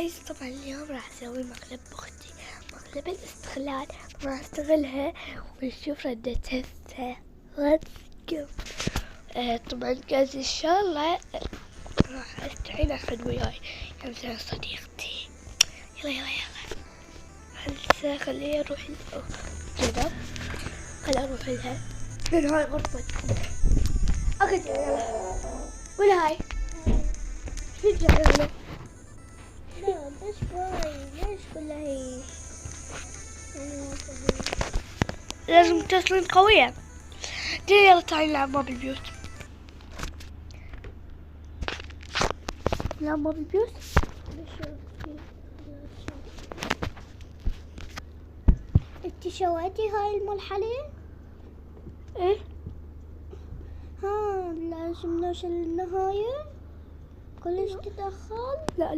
جايز طبعا اليوم راح اسوي مقلب باختي، مقلب الاستغلال. راح استغلها ونشوف ردتها. Let's go. طبعا جايز ان شاء الله راح استعين احد وياي، يعني مثلا صديقتي. يلا هسه خليني اروح كذا، خليني اروح لها من هاي غرفتي. اقعد يلا. ولا هاي شو جاي؟ لا بس ليش كلها هي لازم تصلين قوية. يلا تعالي نلعب ماب البيوت. نلعب ماب البيوت. انت شويتي هاي المرحلة؟ ايه ها لازم نوصل للنهاية؟ كلش تتأخر؟ لا